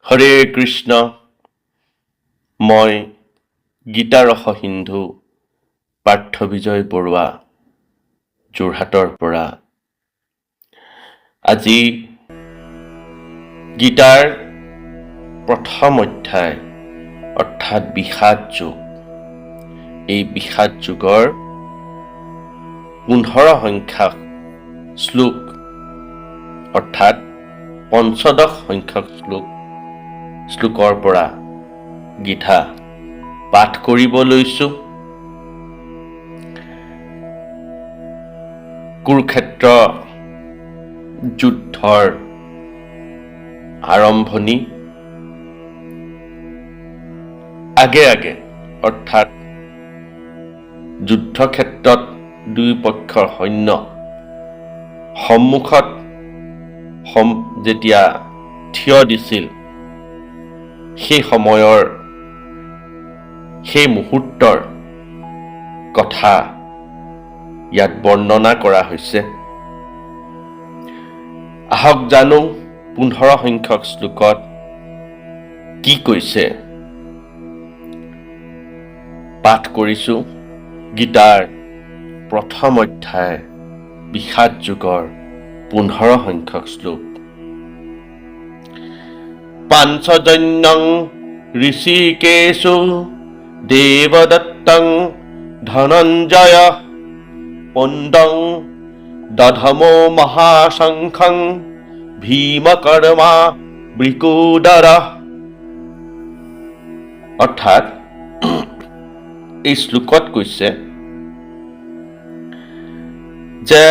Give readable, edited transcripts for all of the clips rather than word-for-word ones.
হৰে কৃষ্ণ। মই গীতাৰস সিন্ধু পাৰ্থ বিজয় বৰুৱা যোৰহাটৰ পৰা আজি গীতাৰ প্ৰথম অধ্যায় অৰ্থাৎ বিষাদ যোগ, এই বিষাদ যোগৰ 15 সংখ্যক শ্লোক অৰ্থাৎ পঞ্চদশ সংখ্যক শ্লোকৰ পৰা গীতা পাঠ কৰিব লৈছো। কুৰুক্ষেত্ৰ যুদ্ধৰ আৰম্ভণি আগে অৰ্থাৎ যুদ্ধক্ষেত্ৰত দুই পক্ষৰ সৈন্য সন্মুখত যেতিয়া থিয় দিছিল, সেই সময়ৰ সেই মুহূৰ্তৰ কথা ইয়াত বৰ্ণনা কৰা হৈছে। আহক জানো 15 সংখ্যক শ্লোকত কি কৈছে। পাঠ কৰিছো গীতাৰ প্ৰথম অধ্যায় বিষাদ যোগৰ 15 সংখ্যক শ্লোক। পাঞ্চজন্যং ঋষিকেশু দেবদত্তং ধনঞ্জয় পণ্ডং দধমো মহাশঙ্খং ভীমকৰ্মা বৃকোদৰ। অৰ্থাৎ এই শ্লোকত কৈছে যে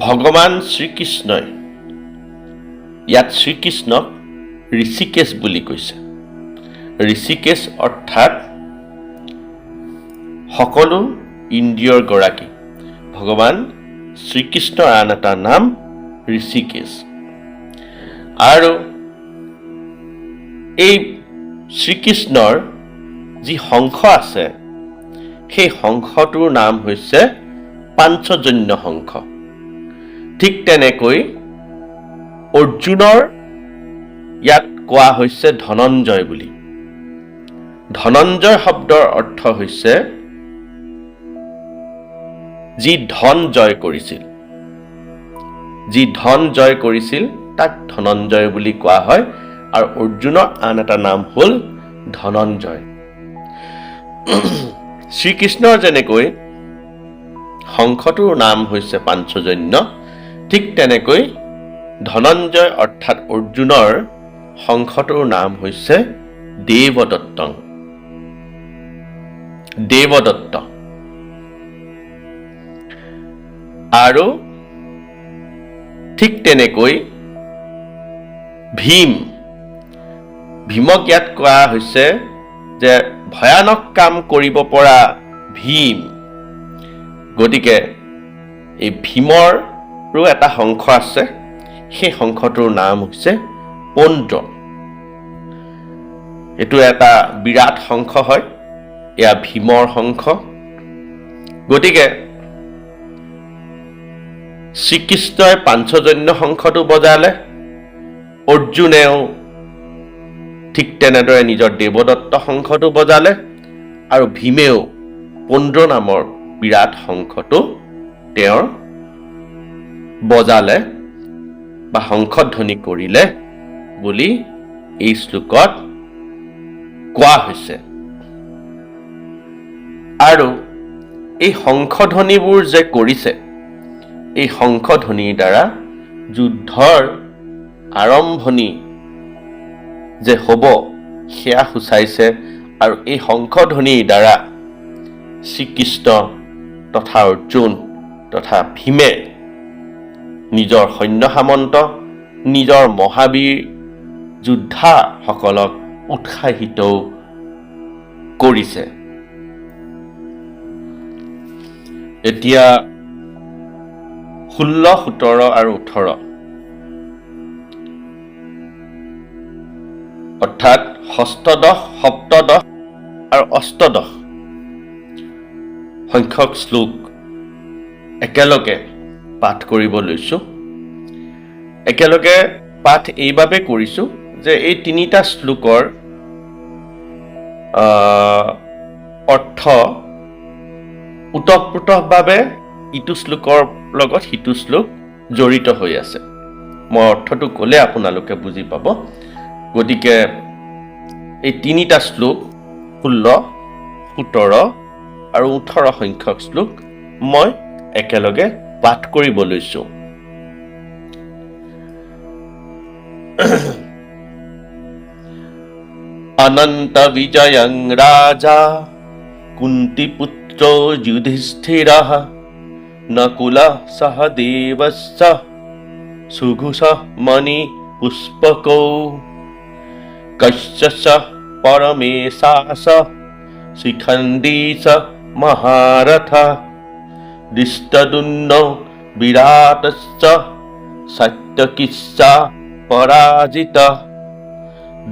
ভগৱান শ্ৰীকৃষ্ণই, ইয়াত শ্ৰীকৃষ্ণক ঋষিকেশ বুলি কৈছে। ঋষিকেশ অৰ্থাৎ সকলো ইন্দ্ৰিয়ৰ গৰাকী। ভগৱান শ্ৰীকৃষ্ণৰ আন এটা নাম ঋষিকেশ। আৰু এই শ্ৰীকৃষ্ণৰ যি শংখ আছে, সেই শংখটোৰ নাম হৈছে পাঞ্চজন্য শংখ। ঠিক তেনেকৈ অৰ্জুনৰ ইয়াত কোৱা হৈছে ধনঞ্জয় বুলি। ধনঞ্জয় শব্দৰ অৰ্থ হৈছে যি ধন জয় কৰিছিল, তাক ধনঞ্জয় বুলি কোৱা হয়। আৰু অৰ্জুনৰ আন এটা নাম হ'ল ধনঞ্জয়। শ্ৰীকৃষ্ণৰ যেনেকৈ শংখটোৰ নাম হৈছে পাঞ্চজন্য, ঠিক তেনেকৈ ধনঞ্জয় অৰ্থাৎ অৰ্জুনৰ শংখটোৰ নাম হৈছে দেৱদত্ত। আৰু ঠিক তেনেকৈ ভীমক ইয়াত কোৱা হৈছে যে ভয়ানক কাম কৰিব পৰা ভীম। গতিকে এই ভীমৰো এটা শংখ আছে, সেই শংখটোৰ নাম হৈছে পৌণ্ড্ৰ। এইটো এটা বিৰাট শংখ হয়, এয়া ভীমৰ শংখ। গতিকে শ্ৰীকৃষ্ণই পাঞ্চজন্য শংখটো বজালে, অৰ্জুনেও ঠিক তেনেদৰে নিজৰ দেৱদত্ত শংখটো বজালে, আৰু ভীমেও পৌণ্ড্ৰ নামৰ বিৰাট শংখটো তেওঁৰ বজালে বা শংখধ্বনি কৰিলে বুলি এই শ্লোকত কোৱা হৈছে। আৰু এই শংখধ্বনিবোৰ যে কৰিছে, এই শংখধ্বনিৰ দ্বাৰা যুদ্ধৰ আৰম্ভণি যে হ'ব সেয়া সূচাইছে। আৰু এই শংখধ্বনিৰ দ্বাৰা শ্ৰীকৃষ্ণ তথা অৰ্জুন তথা ভীমে নিজৰ সৈন্য সামন্ত, নিজৰ মহাবীৰ যোদ্ধাসকলক উৎসাহিত কৰিছে। এতিয়া 16, 17 আৰু 18 অৰ্থাৎ ষষ্ঠদশ, সপ্তদশ আৰু অষ্টদশ সংখ্যক শ্লোক একেলগে পাঠ কৰিব লৈছো। একেলগে পাঠ এইবাবে কৰিছোঁ যে এই তিনিটা শ্লোকৰ অৰ্থ ওতঃপ্ৰোতঃভাৱে ইটো শ্লোকৰ লগত সিটো শ্লোক জড়িত হৈ আছে। মই অৰ্থটো ক'লে আপোনালোকে বুজি পাব। গতিকে এই তিনিটা শ্লোক 16, 17 আৰু 18 সংখ্যক শ্লোক মই একেলগে পাঠ কৰিব লৈছোঁ। অনন্ত বিজয়ং ৰাজা কুন্তিপুত্ৰ যুধিষ্ঠিৰঃ নকুলঃ সহদেৱস্য সুঘোষঃ মণিপুষ্পকৌ কশ্যশ্চ পৰমেশাস শিখণ্ডী চ মহাৰথः দৃষ্টদ্যুম্নো বিরাটশ্চ সাত্যকীশ্চ পরাজিতः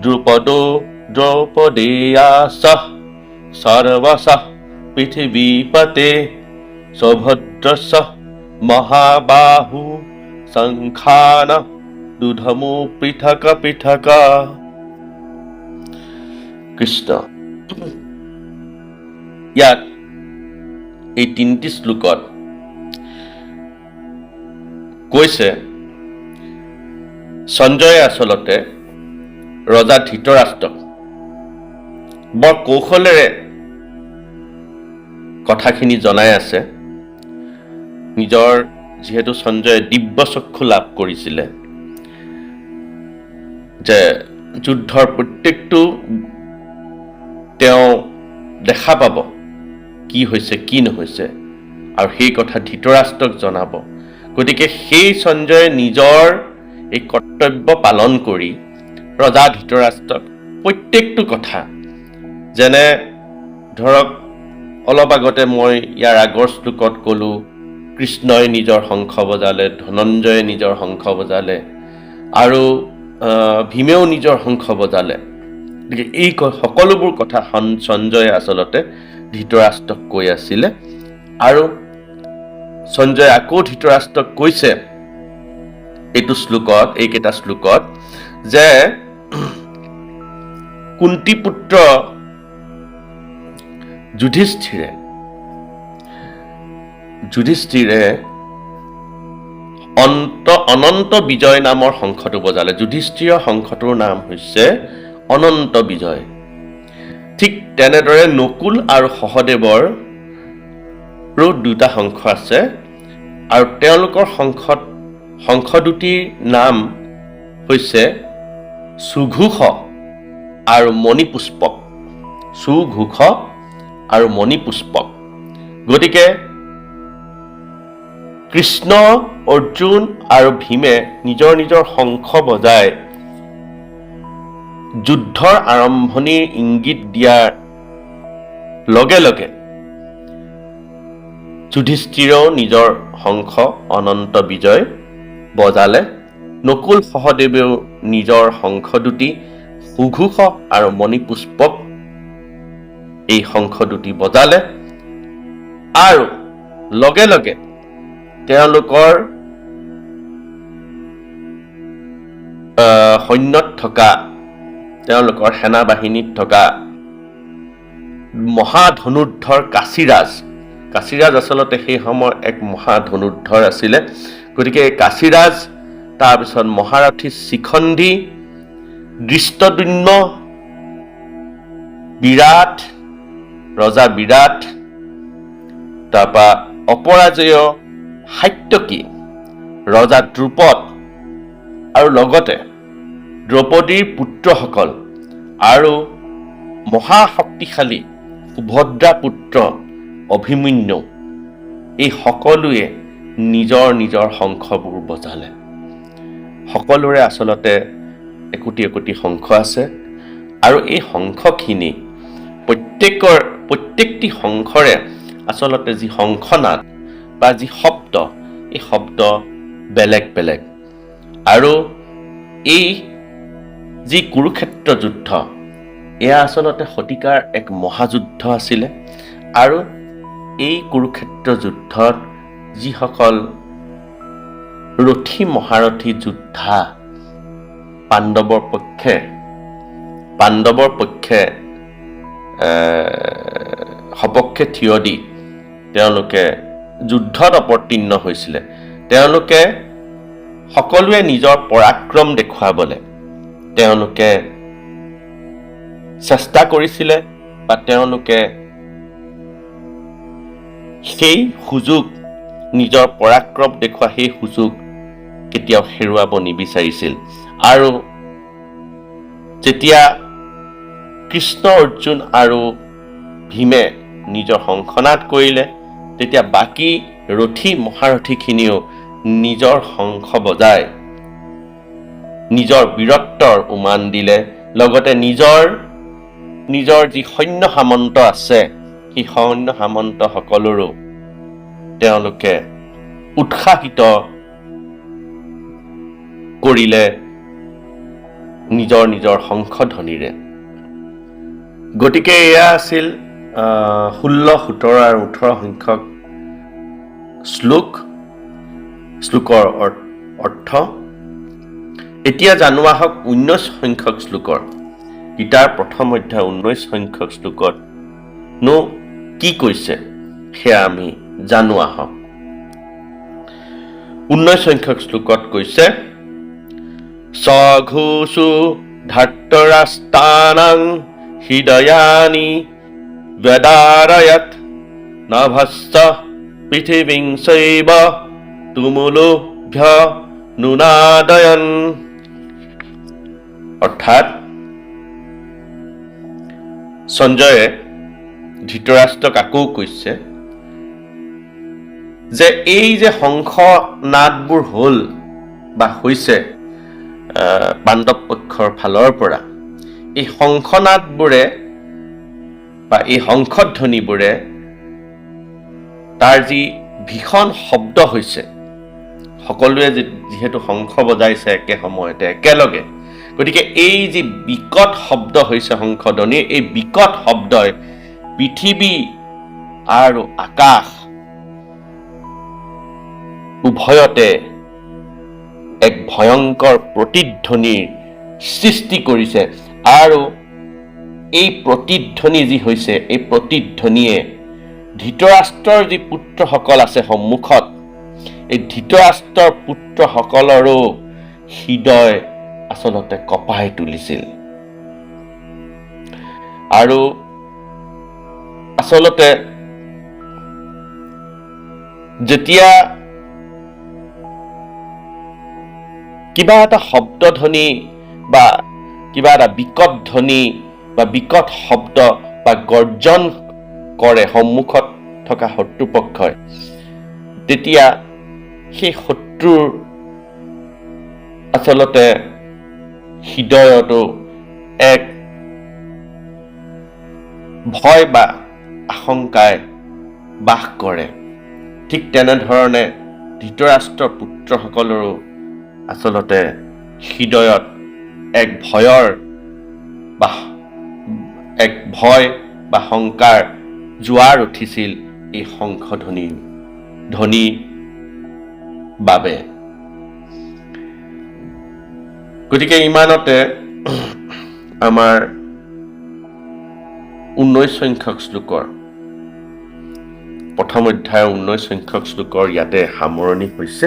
দ্রুপদো দ্রৌপদেয়াস সর্বশঃ পৃথিবীপতে সৌভদ্রস্য মহাবাহু শঙ্খান দুধমু পৃথক পৃথক। কৃষ্ণ ইয়াত এই তিনিটি শ্লোকত কৈছে সঞ্জয়ে আচলতে ৰজা ধৃতৰাষ্ট্ৰক বৰ কৌশলেৰে কথাখিনি জনাই আছে। নিজৰ যিহেতু সঞ্জয়ে দিব্য চক্ষু লাভ কৰিছিলে যে যুদ্ধৰ প্ৰত্যেকটো তেওঁ দেখা পাব কি হৈছে কি নহৈছে, আৰু সেই কথা ধৃতৰাষ্ট্ৰক জনাব। গতিকে সেই সঞ্জয়ে নিজৰ এই কৰ্তব্য পালন কৰি ৰজা ধৃতৰাষ্ট্ৰক প্ৰত্যেকটো কথা, যেনে ধৰক অলপ আগতে মই ইয়াৰ আগৰ শ্লোকত ক'লোঁ, কৃষ্ণই নিজৰ শংখ বজালে, ধনঞ্জয়ে নিজৰ শংখ বজালে, আৰু ভীমেও নিজৰ শংখ বজালে। গতিকে এই সকলোবোৰ কথা সঞ্জয়ে আচলতে ধৃতৰাষ্ট্ৰক কৈ আছিলে। আৰু সঞ্জয়ে আকৌ ধৃতৰাষ্ট্ৰক কৈছে এইটো শ্লোকত, এইকেইটা শ্লোকত, যে কুন্তিপুত্ৰ যুধিষ্ঠিৰে অনন্ত বিজয় নামৰ শংখটো বজালে। যুধিষ্ঠিৰৰ শংখটোৰ নাম হৈছে অনন্ত বিজয়। ঠিক তেনেদৰে নকুল আৰু সহদেৱৰো দুটা শংখ আছে, আৰু তেওঁলোকৰ শংখ দুটিৰ নাম হৈছে সুঘোষ আৰু মণিপুষ্পক। সুঘোষ আৰু মণিপুষ্পক। গতিকে কৃষ্ণ, অৰ্জুন আৰু ভীমে নিজৰ নিজৰ শংখ বজাই যুদ্ধৰ আৰম্ভণিৰ ইংগিত দিয়াৰ লগে লগে যুধিষ্ঠিৰেও নিজৰ শংখ অনন্ত বিজয় বজালে। নকুল সহদেৱেও নিজৰ শংখ দুটি সুঘোষ আৰু মণিপুষ্পক এই শংখ দুটি বজালে, আৰু লগে লগে তেওঁলোকৰ সৈন্যত থকা, তেওঁলোকৰ সেনাবাহিনীত থকা মহাধনুৰ্ধৰ কাশীৰাজ আচলতে সেই সময়ৰ এক মহাধনুৰ্ধৰ আছিলে। গতিকে এই কাশীৰাজ, তাৰপিছত মহাৰথী শিখণ্ডী, দৃষ্টদ্যুম্ন, ৰজা বিৰাট, তাৰপৰা অপৰাজয় সাত্যকী, ৰজা দ্ৰুপদ, আৰু লগতে দ্ৰৌপদীৰ পুত্ৰসকল, আৰু মহাশক্তিশালী সুভদ্ৰা পুত্ৰ অভিমন্যু, এই সকলোৱে নিজৰ নিজৰ শংখবোৰ বজালে। সকলোৰে আচলতে একোটি একোটি শংখ আছে, আৰু এই শংখখিনি প্ৰত্যেকটি শংখৰে আচলতে যি শংখনাদ বা যি শব্দ, এই শব্দ বেলেগ বেলেগ। আৰু এই যি কুৰুক্ষেত্ৰ যুদ্ধ, এয়া আচলতে শতিকাৰ এক মহাযুদ্ধ আছিলে। আৰু এই কুৰুক্ষেত্ৰ যুদ্ধত যিসকল ৰথী মহাৰথী যোদ্ধা পাণ্ডৱৰ পক্ষে সপক্ষে থিয় দি তেওঁলোকে যুদ্ধত অৱতীৰ্ণ হৈছিলে। তেওঁলোকে সকলোৱে নিজৰ পৰাক্ৰম দেখুৱাবলৈ তেওঁলোকে চেষ্টা কৰিছিলে বা তেওঁলোকে সেই সুযোগ, নিজৰ পৰাক্ৰম দেখুওৱা সেই সুযোগ কেতিয়াও হেৰুৱাব নিবিচাৰিছিল। আৰু যেতিয়া কৃষ্ণ, অৰ্জুন আৰু ভীমে নিজৰ শংখনাদ কৰিলে, তেতিয়া বাকী ৰথী মহাৰথীখিনিও নিজৰ শংখ বজাই নিজৰ বীৰত্বৰ উমান দিলে। লগতে নিজৰ যি সৈন্য সামন্ত আছে, সেই সৈন্য সামন্ত সকলৰো তেওঁলোকে উৎসাহিত কৰিলে নিজৰ শংখ ধ্বনিৰে। গতিকে এয়া আছিল 16, 17 আৰু 18 সংখ্যক শ্লোকৰ অৰ্থ। এতিয়া জানো আহক 19 সংখ্যক শ্লোকৰ। গীতাৰ প্ৰথম অধ্যায় 19 সংখ্যক শ্লোকতনো কি কৈছে সেয়া আমি জানো আহক। 19 সংখ্যক শ্লোকত কৈছে, সঘোষু ধাৰ্তৰাষ্ট্ৰাণাং হৃদয়ানি ব্যদাৰয়ৎ নভস্য পৃথিবীং চৈব তুমুলোভ্য নুনাদয়ন। অৰ্থাৎ সঞ্জয়ে ধৃতৰাষ্ট্ৰক আকৌ কৈছে যে এই যে শংখ নাদবোৰ হ'ল বা হৈছে পাণ্ডৱ পক্ষৰ ফালৰ পৰা, এই শংখনাদবোৰে বা এই শংখধ্বনিবোৰে তাৰ যি ভীষণ শব্দ হৈছে, সকলোৱে যিহেতু শংখ বজাইছে একে সময়তে একেলগে, গতিকে এই যি বিকট শব্দ হৈছে শংখধ্বনিৰ, এই বিকট শব্দই পৃথিৱী আৰু আকাশ উভয়তে এক ভয়ংকৰ প্ৰতিধ্বনিৰ সৃষ্টি কৰিছে। আৰু এই প্ৰতিধ্বনি যি হৈছে, এই প্ৰতিধ্বনিয়ে ধৃতৰাষ্ট্ৰৰ যি পুত্ৰসকল আছে সন্মুখত, এই ধৃতৰাষ্ট্ৰৰ পুত্ৰসকলৰো হৃদয় আচলতে কঁপাই তুলিছিল। আৰু আচলতে যেতিয়া কিবা এটা শব্দধ্বনি বা কিবা এটা বিকট ধ্বনি বা বিকট শব্দ বা গৰ্জন কৰে সন্মুখত থকা শত্ৰুপক্ষই, তেতিয়া সেই শত্ৰুৰ আচলতে হৃদয়তো এক ভয় বা আশংকাই বাস কৰে। ঠিক তেনেধৰণে ধৃতৰাষ্ট্ৰৰ পুত্ৰসকলৰো আচলতে হৃদয়ত এক ভয় বা শংকাৰ জোৱাৰ উঠিছিল এই শংখধ্বনিৰ বাবে। গতিকে ইমানতে আমাৰ 19 সংখ্যক শ্লোকৰ, প্ৰথম অধ্যায়ৰ 19 সংখ্যক শ্লোকৰ ইয়াতে সামৰণি হৈছে।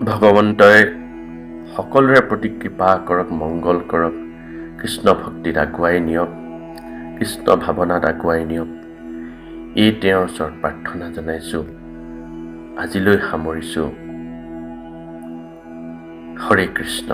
ভগৱন্তই সকলোৰে প্ৰতি কৃপা কৰক, মংগল কৰক, কৃষ্ণ ভক্তিত আগুৱাই নিয়ক, কৃষ্ণ ভাৱনাত আগুৱাই নিয়ক, এই তেওঁৰ ওচৰত প্ৰাৰ্থনা জনাইছোঁ। আজিলৈ সামৰিছোঁ। হৰে কৃষ্ণ।